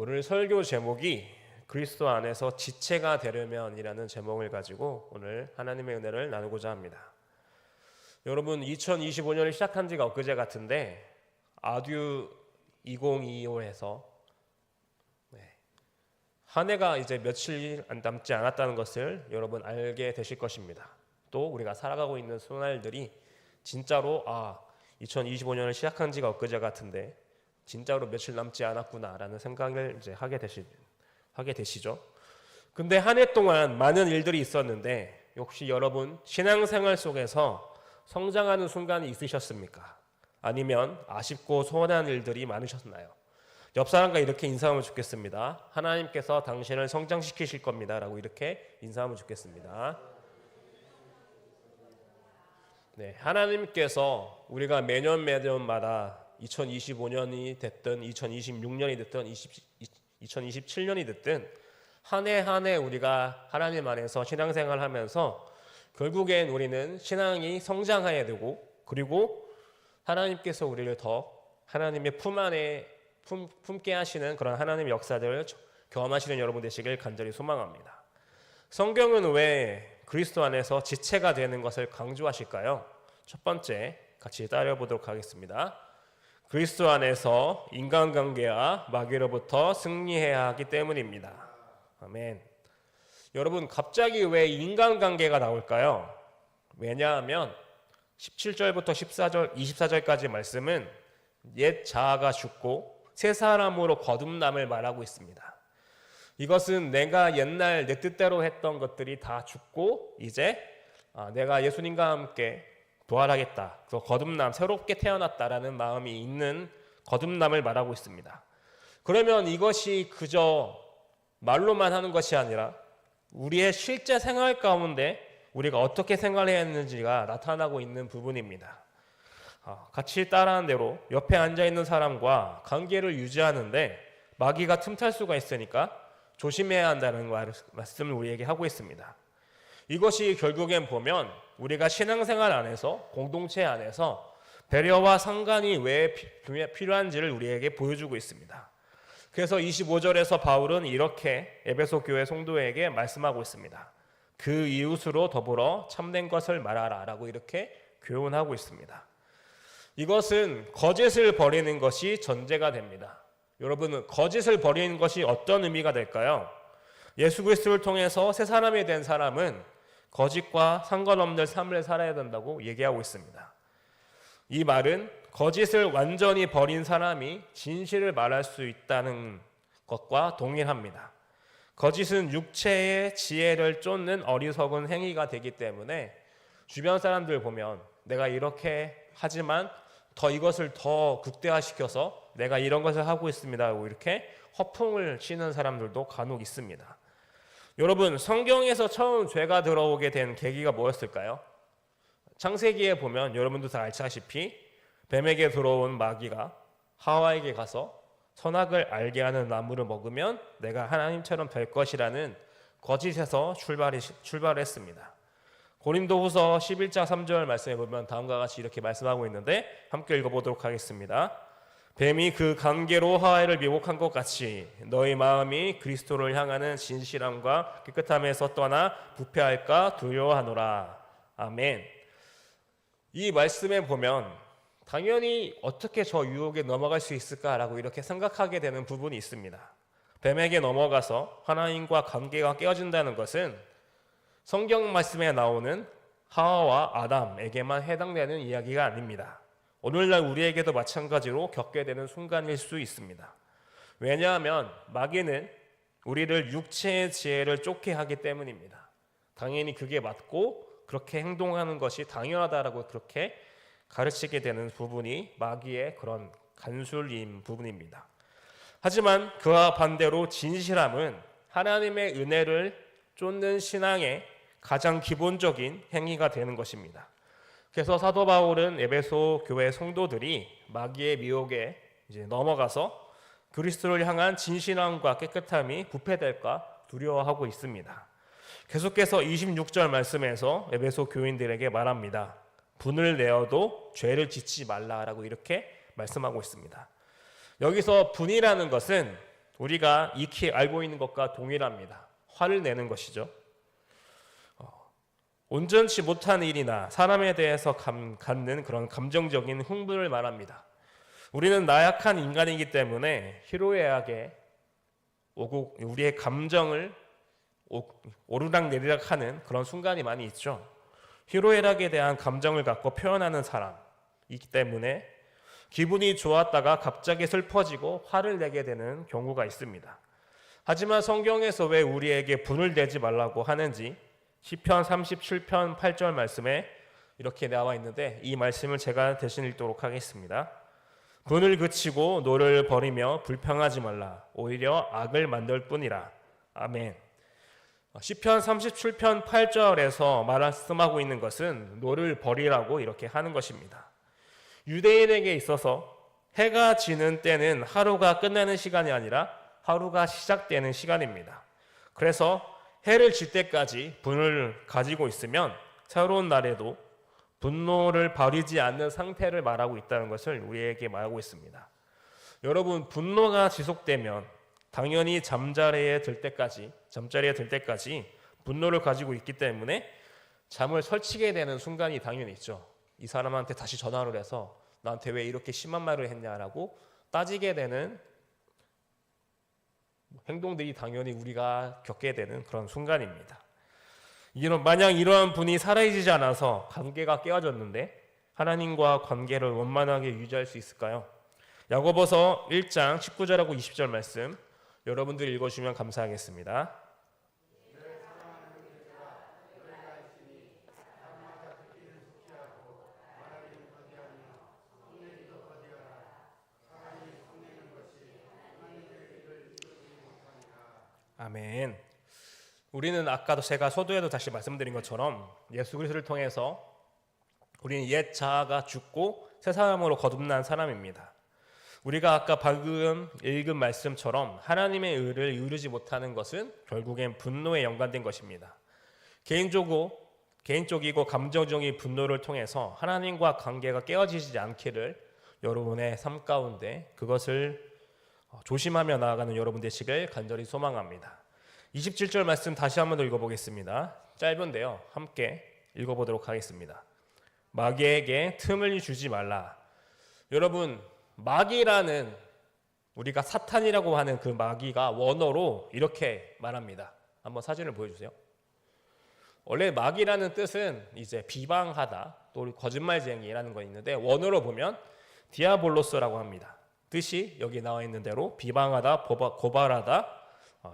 오늘 설교 제목이 그리스도 안에서 지체가 되려면이라는 제목을 가지고 오늘 하나님의 은혜를 나누고자 합니다. 여러분, 2025년을 시작한 지가 엊그제 같은데 아듀 2025에서 한 해가 이제 며칠 남지 않았다는 것을 여러분 알게 되실 것입니다. 또 우리가 살아가고 있는 순날들이 진짜로 2025년을 시작한 지가 엊그제 같은데 진짜로 며칠 남지 않았구나라는 생각을 이제 하게 되시죠. 근데 한 해 동안 많은 일들이 있었는데 혹시 여러분 신앙생활 속에서 성장하는 순간이 있으셨습니까? 아니면 아쉽고 소원한 일들이 많으셨나요? 옆 사람과 이렇게 인사하면 좋겠습니다. 하나님께서 당신을 성장시키실 겁니다 라고 이렇게 인사하면 좋겠습니다. 네, 하나님께서 우리가 매년마다 2025년이 됐든 2026년이 됐든 2027년이 됐든 한 해 한 해 우리가 하나님 안에서 신앙생활을 하면서 결국엔 우리는 신앙이 성장해야 되고, 그리고 하나님께서 우리를 더 하나님의 품 안에 품게 하시는 그런 하나님의 역사들을 경험하시는 여러분 되시길 간절히 소망합니다. 성경은 왜 그리스도 안에서 지체가 되는 것을 강조하실까요? 첫 번째 같이 따라보도록 하겠습니다. 그리스도 안에서 인간관계와 마귀로부터 승리해야 하기 때문입니다. 아멘. 여러분, 갑자기 왜 인간관계가 나올까요? 왜냐하면 17절부터 24절까지 말씀은 옛 자아가 죽고 새 사람으로 거듭남을 말하고 있습니다. 이것은 내가 옛날 내 뜻대로 했던 것들이 다 죽고 이제 내가 예수님과 함께 부활하겠다, 그래서 거듭남, 새롭게 태어났다라는 마음이 있는 거듭남을 말하고 있습니다. 그러면 이것이 그저 말로만 하는 것이 아니라 우리의 실제 생활 가운데 우리가 어떻게 생활해야 하는지가 나타나고 있는 부분입니다. 같이 따라한 대로 옆에 앉아있는 사람과 관계를 유지하는데 마귀가 틈탈 수가 있으니까 조심해야 한다는 말씀을 우리에게 하고 있습니다. 이것이 결국엔 보면 우리가 신앙생활 안에서, 공동체 안에서 배려와 상관이 왜 필요한지를 우리에게 보여주고 있습니다. 그래서 25절에서 바울은 이렇게 에베소 교회 성도에게 말씀하고 있습니다. 그 이웃으로 더불어 참된 것을 말하라 라고 이렇게 교훈하고 있습니다. 이것은 거짓을 버리는 것이 전제가 됩니다. 여러분, 거짓을 버리는 것이 어떤 의미가 될까요? 예수 그리스도를 통해서 새 사람이 된 사람은 거짓과 상관없는 삶을 살아야 된다고 얘기하고 있습니다. 이 말은 거짓을 완전히 버린 사람이 진실을 말할 수 있다는 것과 동일합니다. 거짓은 육체의 지혜를 쫓는 어리석은 행위가 되기 때문에 주변 사람들 보면 내가 이렇게 하지만 이것을 더 극대화시켜서 내가 이런 것을 하고 있습니다 하고 이렇게 허풍을 치는 사람들도 간혹 있습니다. 여러분, 성경에서 처음 죄가 들어오게 된 계기가 뭐였을까요? 창세기에 보면 여러분도 다 알다시피 뱀에게 들어온 마귀가 하와에게 가서 선악을 알게 하는 나무를 먹으면 내가 하나님처럼 될 것이라는 거짓에서 출발했습니다. 고린도후서 11장 3절 말씀에 보면 다음과 같이 이렇게 말씀하고 있는데 함께 읽어보도록 하겠습니다. 뱀이 그 관계로 하와를 미혹한 것 같이 너희 마음이 그리스도를 향하는 진실함과 깨끗함에서 떠나 부패할까 두려워하노라. 아멘. 이 말씀에 보면 당연히 어떻게 저 유혹에 넘어갈 수 있을까라고 이렇게 생각하게 되는 부분이 있습니다. 뱀에게 넘어가서 하나님과 관계가 깨어진다는 것은 성경 말씀에 나오는 하와와 아담에게만 해당되는 이야기가 아닙니다. 오늘날 우리에게도 마찬가지로 겪게 되는 순간일 수 있습니다. 왜냐하면 마귀는 우리를 육체의 지혜를 쫓게 하기 때문입니다. 당연히 그게 맞고 그렇게 행동하는 것이 당연하다라고 그렇게 가르치게 되는 부분이 마귀의 그런 간술인 부분입니다. 하지만 그와 반대로 진실함은 하나님의 은혜를 쫓는 신앙의 가장 기본적인 행위가 되는 것입니다. 그래서 사도 바울은 에베소 교회 성도들이 마귀의 미혹에 이제 넘어가서 그리스도를 향한 진실함과 깨끗함이 부패될까 두려워하고 있습니다. 계속해서 26절 말씀에서 에베소 교인들에게 말합니다. 분을 내어도 죄를 짓지 말라라고 이렇게 말씀하고 있습니다. 여기서 분이라는 것은 우리가 익히 알고 있는 것과 동일합니다. 화를 내는 것이죠. 온전치 못한 일이나 사람에 대해서 갖는 그런 감정적인 흥분을 말합니다. 우리는 나약한 인간이기 때문에 희로애락에 오고 우리의 감정을 오르락내리락 하는 그런 순간이 많이 있죠. 희로애락에 대한 감정을 갖고 표현하는 사람이기 때문에 기분이 좋았다가 갑자기 슬퍼지고 화를 내게 되는 경우가 있습니다. 하지만 성경에서 왜 우리에게 분을 내지 말라고 하는지 시편 37편 8절 말씀에 이렇게 나와 있는데, 이 말씀을 제가 대신 읽도록 하겠습니다. 분을 그치고 노를 버리며 불평하지 말라. 오히려 악을 만들 뿐이라. 아멘. 시편 37편 8절에서 말씀하고 있는 것은 노를 버리라고 이렇게 하는 것입니다. 유대인에게 있어서 해가 지는 때는 하루가 끝나는 시간이 아니라 하루가 시작되는 시간입니다. 그래서 해를 질 때까지 분을 가지고 있으면 새로운 날에도 분노를 버리지 않는 상태를 말하고 있다는 것을 우리에게 말하고 있습니다. 여러분, 분노가 지속되면 당연히 잠자리에 들 때까지 분노를 가지고 있기 때문에 잠을 설치게 되는 순간이 당연히 있죠. 이 사람한테 다시 전화를 해서 나한테 왜 이렇게 심한 말을 했냐라고 따지게 되는 행동들이 당연히 우리가 겪게 되는 그런 순간입니다. 만약 이러한 분이 사라지지 않아서 관계가 깨어졌는데 하나님과 관계를 원만하게 유지할 수 있을까요? 야고보서 1장 19절하고 20절 말씀 여러분들이 읽어주시면 감사하겠습니다. 아멘. 우리는 아까도 제가 서두에도 다시 말씀드린 것처럼 예수 그리스도를 통해서 우리는 옛 자아가 죽고 새 사람으로 거듭난 사람입니다. 우리가 아까 방금 읽은 말씀처럼 하나님의 의를 이루지 못하는 것은 결국엔 분노에 연관된 것입니다. 개인적이고 감정적인 분노를 통해서 하나님과 관계가 깨어지지 않기를 여러분의 삶 가운데 그것을 조심하며 나아가는 여러분 되시길 간절히 소망합니다. 27절 말씀 다시 한번 더 읽어보겠습니다. 짧은데요, 함께 읽어보도록 하겠습니다. 마귀에게 틈을 주지 말라. 여러분, 마귀라는 우리가 사탄이라고 하는 그 마귀가 원어로 이렇게 말합니다. 한번 사진을 보여주세요. 원래 마귀라는 뜻은 이제 비방하다, 또 거짓말쟁이라는 거 있는데 원어로 보면 디아볼로스라고 합니다. 뜻이 여기 나와 있는 대로 비방하다, 고발하다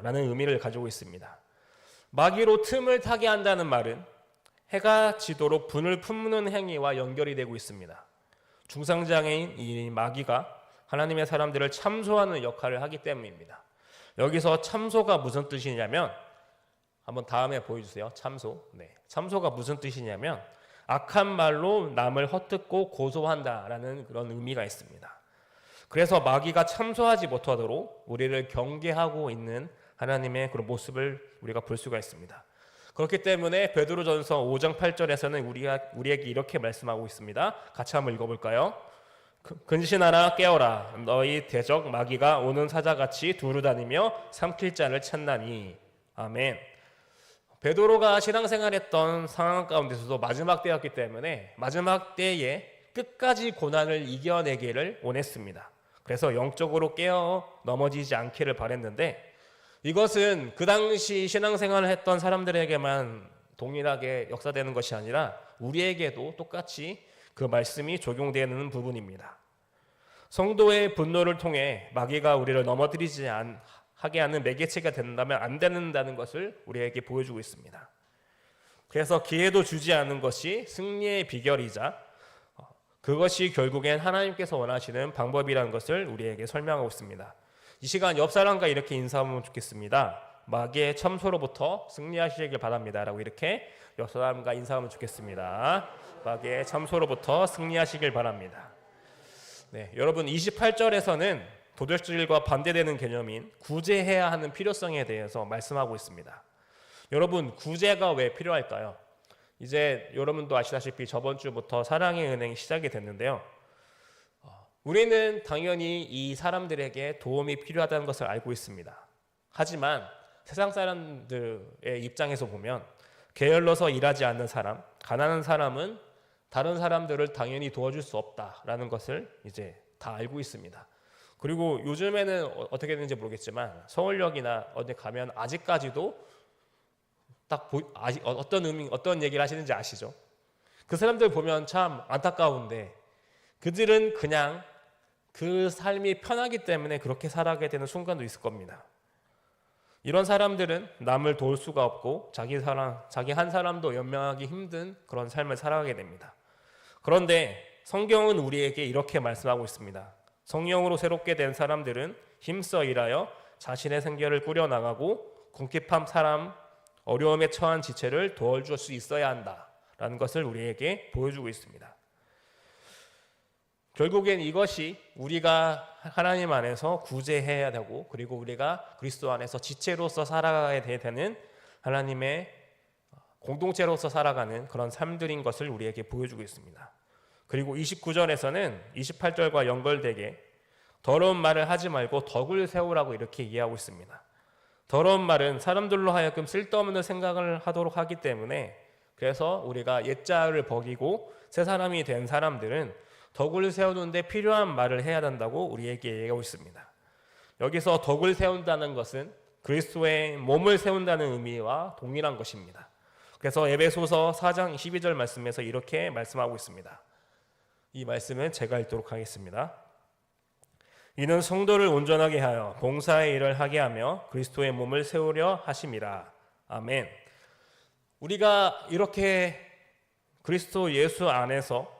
라는 의미를 가지고 있습니다. 마귀로 틈을 타게 한다는 말은 해가 지도록 분을 품는 행위와 연결이 되고 있습니다. 중상장애인 이 마귀가 하나님의 사람들을 참소하는 역할을 하기 때문입니다. 여기서 참소가 무슨 뜻이냐면, 한번 다음에 보여주세요. 참소. 참소가 무슨 뜻이냐면 악한 말로 남을 헛듣고 고소한다라는 그런 의미가 있습니다. 그래서 마귀가 참소하지 못하도록 우리를 경계하고 있는 하나님의 그런 모습을 우리가 볼 수가 있습니다. 그렇기 때문에 베드로전서 5장 8절에서는 우리에게 이렇게 말씀하고 있습니다. 같이 한번 읽어볼까요? 근신하라 깨어라 너희 대적 마귀가 오는 사자같이 두루다니며 삼킬 자를 찾나니. 아멘. 베드로가 신앙생활했던 상황 가운데서도 마지막 때였기 때문에 마지막 때에 끝까지 고난을 이겨내기를 원했습니다. 그래서 영적으로 깨어 넘어지지 않기를 바랬는데, 이것은 그 당시 신앙생활을 했던 사람들에게만 동일하게 역사되는 것이 아니라 우리에게도 똑같이 그 말씀이 적용되는 부분입니다. 성도의 분노를 통해 마귀가 우리를 넘어뜨리지 하게 하는 매개체가 된다면 안 된다는 것을 우리에게 보여주고 있습니다. 그래서 기회도 주지 않는 것이 승리의 비결이자 그것이 결국엔 하나님께서 원하시는 방법이라는 것을 우리에게 설명하고 있습니다. 이 시간 옆 사람과 이렇게 인사하면 좋겠습니다. 마귀의 참소로부터 승리하시길 바랍니다 라고 이렇게 옆 사람과 인사하면 좋겠습니다. 마귀의 참소로부터 승리하시길 바랍니다. 여러분, 28절에서는 도덕질과 반대되는 개념인 구제해야 하는 필요성에 대해서 말씀하고 있습니다. 여러분, 구제가 왜 필요할까요? 이제 여러분도 아시다시피 저번 주부터 사랑의 은행이 시작이 됐는데요. 우리는 당연히 이 사람들에게 도움이 필요하다는 것을 알고 있습니다. 하지만 세상 사람들의 입장에서 보면 게을러서 일하지 않는 사람, 가난한 사람은 다른 사람들을 당연히 도와줄 수 없다라는 것을 이제 다 알고 있습니다. 그리고 요즘에는 어떻게 되는지 모르겠지만 서울역이나 어디 가면 아직까지도 어떤 얘기를 하시는지 아시죠? 그 사람들 보면 참 안타까운데 그들은 그냥 그 삶이 편하기 때문에 그렇게 살아가게 되는 순간도 있을 겁니다. 이런 사람들은 남을 도울 수가 없고 자기 한 사람도 연명하기 힘든 그런 삶을 살아가게 됩니다. 그런데 성경은 우리에게 이렇게 말씀하고 있습니다. 성령으로 새롭게 된 사람들은 힘써 일하여 자신의 생계를 꾸려나가고 궁핍한 사람, 어려움에 처한 지체를 도와줄 수 있어야 한다라는 것을 우리에게 보여주고 있습니다. 결국엔 이것이 우리가 하나님 안에서 구제해야 되고 그리고 우리가 그리스도 안에서 지체로서 살아가야 되는 하나님의 공동체로서 살아가는 그런 삶들인 것을 우리에게 보여주고 있습니다. 그리고 29절에서는 28절과 연결되게 더러운 말을 하지 말고 덕을 세우라고 이렇게 이해하고 있습니다. 더러운 말은 사람들로 하여금 쓸데없는 생각을 하도록 하기 때문에 그래서 우리가 옛자를 버리고 새 사람이 된 사람들은 덕을 세우는데 필요한 말을 해야 된다고 우리에게 얘기하고 있습니다. 여기서 덕을 세운다는 것은 그리스도의 몸을 세운다는 의미와 동일한 것입니다. 그래서 에베소서 4장 12절 말씀에서 이렇게 말씀하고 있습니다. 이 말씀은 제가 읽도록 하겠습니다. 이는 성도를 온전하게 하여 봉사의 일을 하게 하며 그리스도의 몸을 세우려 하심이라. 아멘. 우리가 이렇게 그리스도 예수 안에서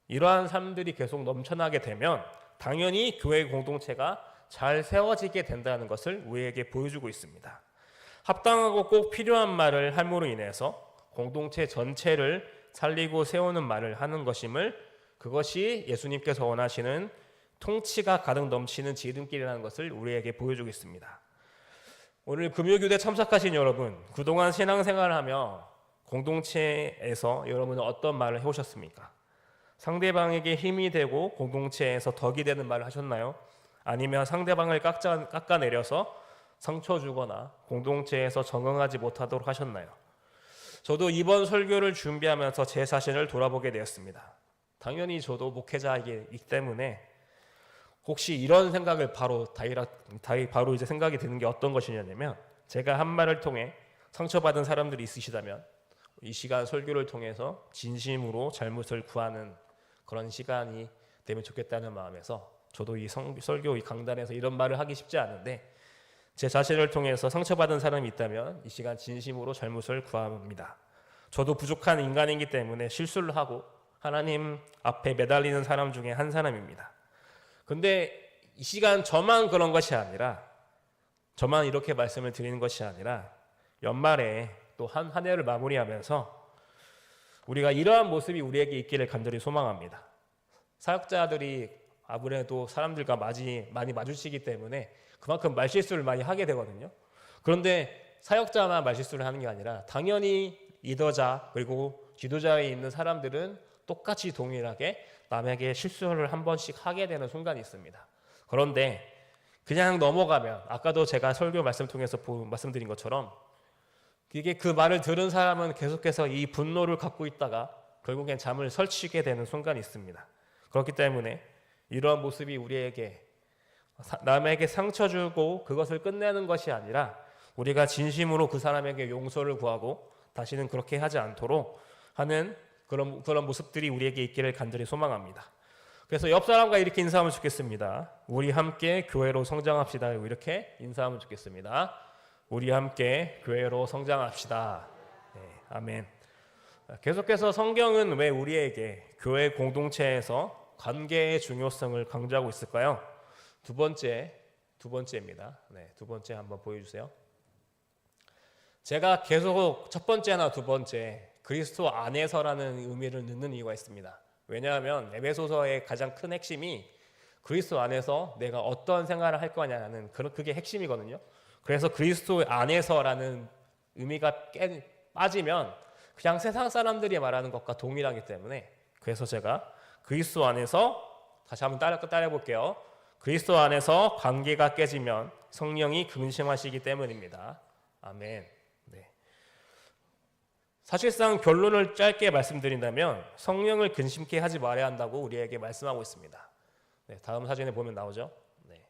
이러한 삶들이 계속 넘쳐나게 되면 당연히 교회 공동체가 잘 세워지게 된다는 것을 우리에게 보여주고 있습니다. 합당하고 꼭 필요한 말을 함으로 인해서 공동체 전체를 살리고 세우는 말을 하는 것임을 그것이 예수님께서 원하시는 통치가 가득 넘치는 지름길이라는 것을 우리에게 보여주고 있습니다. 오늘 금요교대 참석하신 여러분, 그동안 신앙생활을 하며 공동체에서 여러분은 어떤 말을 해오셨습니까? 상대방에게 힘이 되고 공동체에서 덕이 되는 말을 하셨나요? 아니면 상대방을 깎아내려서 상처 주거나 공동체에서 적응하지 못하도록 하셨나요? 저도 이번 설교를 준비하면서 제 자신을 돌아보게 되었습니다. 당연히 저도 목회자이기 때문에 혹시 이런 생각을 바로 이제 생각이 드는 게 어떤 것이냐면 제가 한 말을 통해 상처받은 사람들이 있으시다면 이 시간 설교를 통해서 진심으로 잘못을 구하는 그런 시간이 되면 좋겠다는 마음에서 저도 이 설교 이 강단에서 이런 말을 하기 쉽지 않은데 제 자신을 통해서 상처받은 사람이 있다면 이 시간 진심으로 잘못을 구합니다. 저도 부족한 인간이기 때문에 실수를 하고 하나님 앞에 매달리는 사람 중에 한 사람입니다. 근데 이 시간 저만 그런 것이 아니라 저만 이렇게 말씀을 드리는 것이 아니라 연말에 또 한 해를 마무리하면서 우리가 이러한 모습이 우리에게 있기를 간절히 소망합니다. 사역자들이 아무래도 사람들과 많이 마주치기 때문에 그만큼 말실수를 많이 하게 되거든요. 그런데 사역자만 말실수를 하는 게 아니라 당연히 리더자 그리고 지도자에 있는 사람들은 똑같이 동일하게 남에게 실수를 한 번씩 하게 되는 순간이 있습니다. 그런데 그냥 넘어가면 아까도 제가 설교 말씀 통해서 말씀드린 것처럼 이게 그 말을 들은 사람은 계속해서 이 분노를 갖고 있다가 결국엔 잠을 설치게 되는 순간이 있습니다. 그렇기 때문에 이러한 모습이 우리에게 남에게 상처 주고 그것을 끝내는 것이 아니라 우리가 진심으로 그 사람에게 용서를 구하고 다시는 그렇게 하지 않도록 하는 그런 모습들이 우리에게 있기를 간절히 소망합니다. 그래서 옆 사람과 이렇게 인사하면 좋겠습니다. 우리 함께 교회로 성장합시다. 이렇게 인사하면 좋겠습니다. 우리 함께 교회로 성장합시다. 네, 아멘. 계속해서 성경은 왜 우리에게 교회 공동체에서 관계의 중요성을 강조하고 있을까요? 두 번째입니다. 네, 두 번째 한번 보여주세요. 제가 계속 첫 번째나 두 번째 그리스도 안에서라는 의미를 넣는 이유가 있습니다. 왜냐하면 에베소서의 가장 큰 핵심이 그리스도 안에서 내가 어떤 생활을 할 거냐는 그게 핵심이거든요. 그래서 그리스도 안에서라는 의미가 빠지면 그냥 세상 사람들이 말하는 것과 동일하기 때문에 그래서 제가 그리스도 안에서 다시 한번 따라 볼게요. 그리스도 안에서 관계가 깨지면 성령이 근심하시기 때문입니다. 아멘. 네. 사실상 결론을 짧게 말씀드린다면 성령을 근심케 하지 말아야 한다고 우리에게 말씀하고 있습니다. 네, 다음 사진에 보면 나오죠. 네.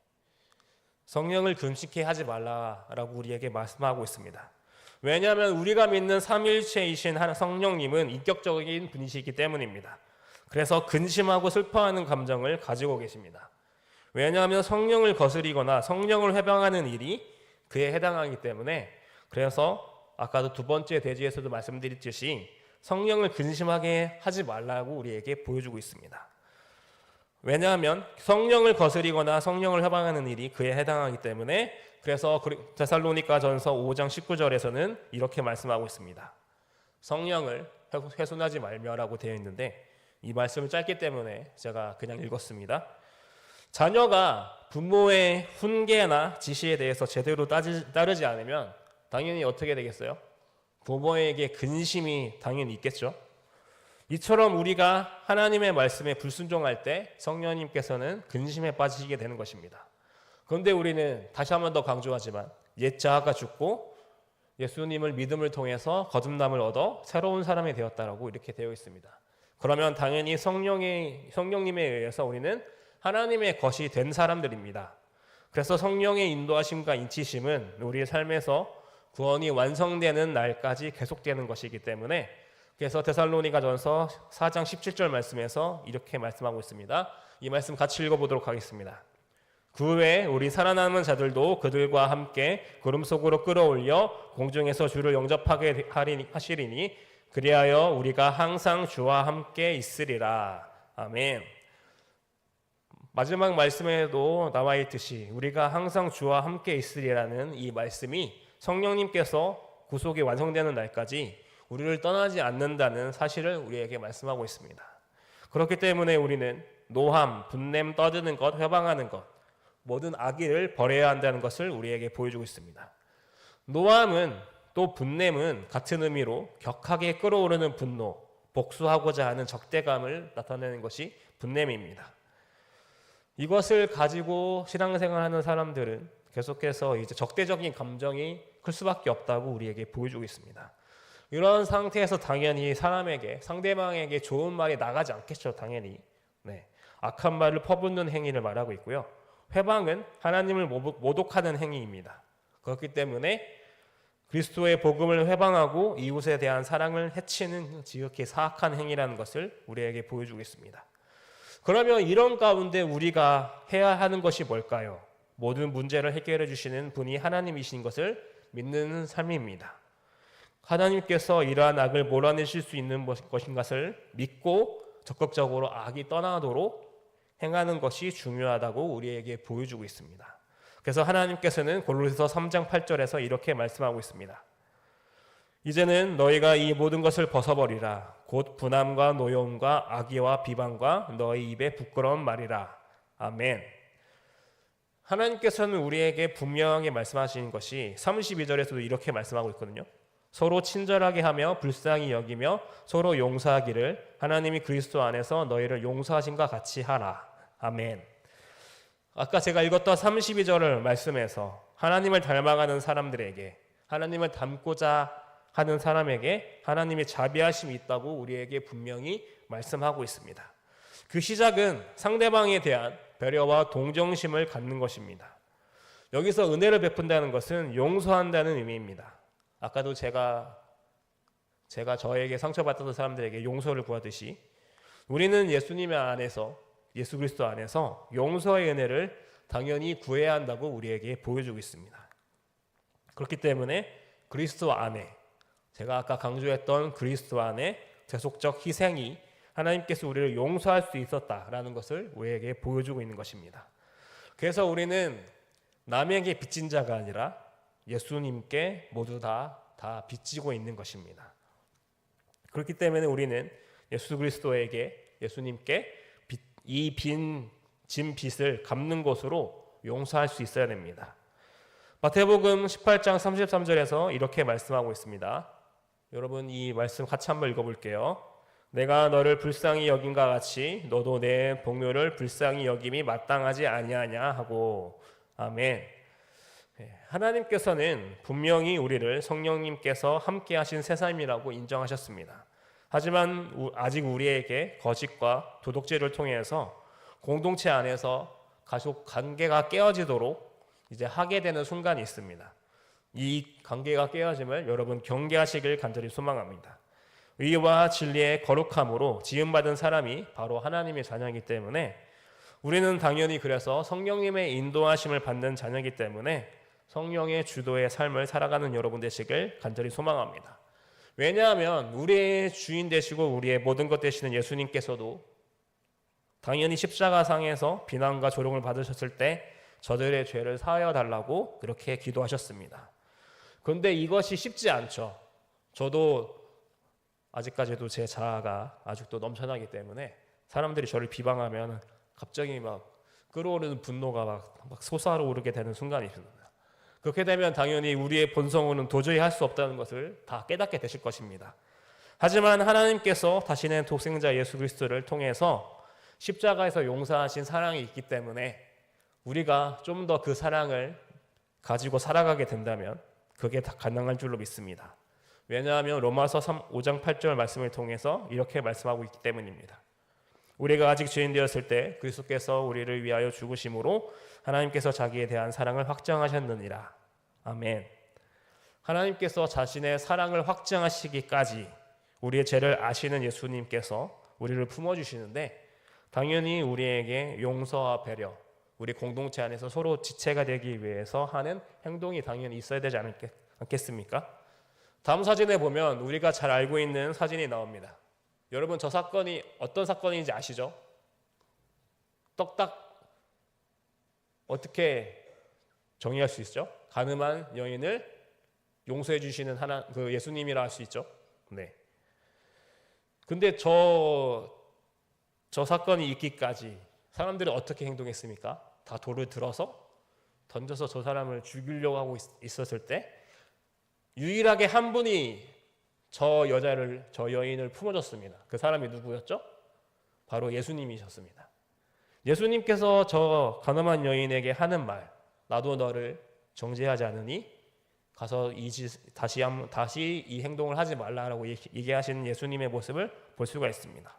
성령을 근심케 하지 말라라고 우리에게 말씀하고 있습니다. 왜냐하면 우리가 믿는 삼위일체이신 성령님은 인격적인 분이시기 때문입니다. 그래서 근심하고 슬퍼하는 감정을 가지고 계십니다. 왜냐하면 성령을 거스리거나 성령을 회방하는 일이 그에 해당하기 때문에, 그래서 아까도 두 번째 대지에서도 말씀드렸듯이 성령을 근심하게 하지 말라고 우리에게 보여주고 있습니다. 왜냐하면 성령을 거스리거나 성령을 회방하는 일이 그에 해당하기 때문에, 그래서 데살로니가전서 5장 19절에서는 이렇게 말씀하고 있습니다. 성령을 훼손하지 말며라고 되어 있는데, 이 말씀을 짧기 때문에 제가 그냥 읽었습니다. 자녀가 부모의 훈계나 지시에 대해서 제대로 따르지 않으면 당연히 어떻게 되겠어요? 부모에게 근심이 당연히 있겠죠. 이처럼 우리가 하나님의 말씀에 불순종할 때 성령님께서는 근심에 빠지시게 되는 것입니다. 그런데 우리는 다시 한 번 더 강조하지만 옛 자아가 죽고 예수님을 믿음을 통해서 거듭남을 얻어 새로운 사람이 되었다라고 이렇게 되어 있습니다. 그러면 당연히 성령님에 의해서 우리는 하나님의 것이 된 사람들입니다. 그래서 성령의 인도하심과 인치심은 우리의 삶에서 구원이 완성되는 날까지 계속되는 것이기 때문에, 그래서 데살로니가전서 4장 17절 말씀에서 이렇게 말씀하고 있습니다. 이 말씀 같이 읽어보도록 하겠습니다. 그 외에 우리 살아남은 자들도 그들과 함께 구름 속으로 끌어올려 공중에서 주를 영접하게 하시리니 그리하여 우리가 항상 주와 함께 있으리라. 아멘. 마지막 말씀에도 나와 있듯이 우리가 항상 주와 함께 있으리라는 이 말씀이 성령님께서 구속이 완성되는 날까지 우리를 떠나지 않는다는 사실을 우리에게 말씀하고 있습니다. 그렇기 때문에 우리는 노함, 분냄, 떠드는 것, 회방하는 것, 모든 악의를 버려야 한다는 것을 우리에게 보여주고 있습니다. 노함은 또 분냄은 같은 의미로 격하게 끌어오르는 분노, 복수하고자 하는 적대감을 나타내는 것이 분냄입니다. 이것을 가지고 신앙생활하는 사람들은 계속해서 이제 적대적인 감정이 클 수밖에 없다고 우리에게 보여주고 있습니다. 이런 상태에서 당연히 사람에게, 상대방에게 좋은 말이 나가지 않겠죠, 당연히. 네. 악한 말을 퍼붓는 행위를 말하고 있고요. 회방은 하나님을 모독하는 행위입니다. 그렇기 때문에 그리스도의 복음을 회방하고 이웃에 대한 사랑을 해치는 지극히 사악한 행위라는 것을 우리에게 보여주고 있습니다. 그러면 이런 가운데 우리가 해야 하는 것이 뭘까요? 모든 문제를 해결해 주시는 분이 하나님이신 것을 믿는 삶입니다. 하나님께서 이러한 악을 몰아내실 수 있는 것인 것을 믿고 적극적으로 악이 떠나도록 행하는 것이 중요하다고 우리에게 보여주고 있습니다. 그래서 하나님께서는 골로새서 3장 8절에서 이렇게 말씀하고 있습니다. 이제는 너희가 이 모든 것을 벗어버리라. 곧 분함과 노여움과 악의와 비방과 너희 입에 부끄러운 말이라. 아멘. 하나님께서는 우리에게 분명하게 말씀하시는 것이 32절에서도 이렇게 말씀하고 있거든요. 서로 친절하게 하며 불쌍히 여기며 서로 용서하기를 하나님이 그리스도 안에서 너희를 용서하신과 같이 하라. 아멘. 아까 제가 읽었던 32절을 말씀에서 하나님을 닮아가는 사람들에게, 하나님을 닮고자 하는 사람에게 하나님의 자비하심이 있다고 우리에게 분명히 말씀하고 있습니다. 그 시작은 상대방에 대한 배려와 동정심을 갖는 것입니다. 여기서 은혜를 베푼다는 것은 용서한다는 의미입니다. 아까도 제가 저에게 상처받았던 사람들에게 용서를 구하듯이 우리는 예수님의 안에서, 예수 그리스도 안에서 용서의 은혜를 당연히 구해야 한다고 우리에게 보여주고 있습니다. 그렇기 때문에 그리스도 안에, 제가 아까 강조했던 그리스도 안에 대속적 희생이 하나님께서 우리를 용서할 수 있었다라는 것을 우리에게 보여주고 있는 것입니다. 그래서 우리는 남에게 빚진 자가 아니라 예수님께 모두 다 빚지고 있는 것입니다. 그렇기 때문에 우리는 예수 그리스도에게, 예수님께 이 진 빚을 갚는 것으로 용서할 수 있어야 됩니다. 마태복음 18장 33절에서 이렇게 말씀하고 있습니다. 여러분 이 말씀 같이 한번 읽어볼게요. 내가 너를 불쌍히 여긴과 같이 너도 내 복료를 불쌍히 여김이 마땅하지 아니하냐 하고. 아멘. 하나님께서는 분명히 우리를 성령님께서 함께 하신 새 삶이라고 인정하셨습니다. 하지만 아직 우리에게 거짓과 도덕질을 통해서 공동체 안에서 가족 관계가 깨어지도록 이제 하게 되는 순간이 있습니다. 이 관계가 깨어짐을 여러분 경계하시길 간절히 소망합니다. 의와 진리의 거룩함으로 지음받은 사람이 바로 하나님의 자녀이기 때문에 우리는 당연히 그래서 성령님의 인도하심을 받는 자녀이기 때문에 성령의 주도의 삶을 살아가는 여러분 되시길 간절히 소망합니다. 왜냐하면 우리의 주인 되시고 우리의 모든 것 되시는 예수님께서도 당연히 십자가상에서 비난과 조롱을 받으셨을 때 저들의 죄를 사하여 달라고 그렇게 기도하셨습니다. 그런데 이것이 쉽지 않죠. 저도 아직까지도 제 자아가 아직도 넘쳐나기 때문에 사람들이 저를 비방하면 갑자기 막 끓어오르는 분노가 막 솟아오르게 되는 순간이 있습니다. 그렇게 되면 당연히 우리의 본성으로는 도저히 할 수 없다는 것을 다 깨닫게 되실 것입니다. 하지만 하나님께서 다시는 독생자 예수 그리스도를 통해서 십자가에서 용서하신 사랑이 있기 때문에 우리가 좀 더 그 사랑을 가지고 살아가게 된다면 그게 다 가능한 줄로 믿습니다. 왜냐하면 로마서 5장 8절 말씀을 통해서 이렇게 말씀하고 있기 때문입니다. 우리가 아직 죄인 되었을 때 그리스도께서 우리를 위하여 죽으심으로 하나님께서 자기에 대한 사랑을 확정하셨느니라. 아멘. 하나님께서 자신의 사랑을 확정하시기까지 우리의 죄를 아시는 예수님께서 우리를 품어주시는데 당연히 우리에게 용서와 배려, 우리 공동체 안에서 서로 지체가 되기 위해서 하는 행동이 당연히 있어야 되지 않겠습니까? 다음 사진에 보면 우리가 잘 알고 있는 사진이 나옵니다. 여러분 저 사건이 어떤 사건인지 아시죠? 떡딱 어떻게 정의할 수 있죠? 가늠한 여인을 용서해 주시는 그 예수님이라 할 수 있죠. 네. 근데 저 사건이 있기까지 사람들이 어떻게 행동했습니까? 다 돌을 들어서 던져서 저 사람을 죽이려고 하고 있었을 때 유일하게 한 분이 저 여인을 품어줬습니다. 그 사람이 누구였죠? 바로 예수님이셨습니다. 예수님께서 저 가늠한 여인에게 하는 말, 나도 너를 정죄하지 않으니 가서 다시 이 행동을 하지 말라라고 얘기하시는 예수님의 모습을 볼 수가 있습니다.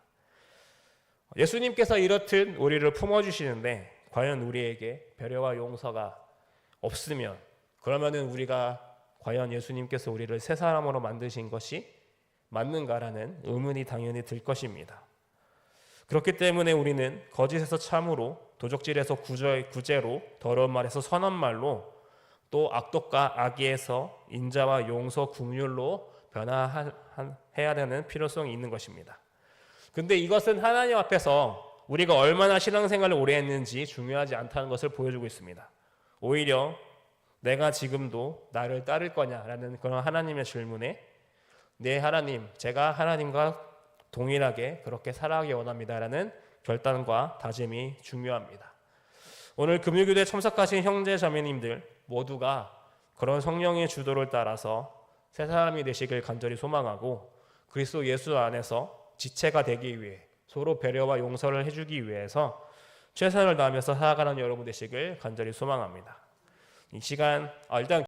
예수님께서 이렇듯 우리를 품어주시는데 과연 우리에게 배려와 용서가 없으면 그러면은 우리가 과연 예수님께서 우리를 새 사람으로 만드신 것이 맞는가라는 의문이 당연히 들 것입니다. 그렇기 때문에 우리는 거짓에서 참으로, 도적질에서 구제로, 더러운 말에서 선한 말로, 또 악독과 악의에서 인자와 용서, 긍휼로 변화해야 되는 필요성이 있는 것입니다. 근데 이것은 하나님 앞에서 우리가 얼마나 신앙생활을 오래 했는지 중요하지 않다는 것을 보여주고 있습니다. 오히려 내가 지금도 나를 따를 거냐라는 그런 하나님의 질문에 네 하나님, 제가 하나님과 동일하게 그렇게 살아가기 원합니다라는 결단과 다짐이 중요합니다. 오늘 금요교대에 참석하신 형제 자매님들 모두가 그런 성령의 주도를 따라서 새 사람이 되시길 간절히 소망하고 그리스도 예수 안에서 지체가 되기 위해 서로 배려와 용서를 해주기 위해서 최선을 다하면서 살아가는 여러분 되시길 간절히 소망합니다. 이 시간 일단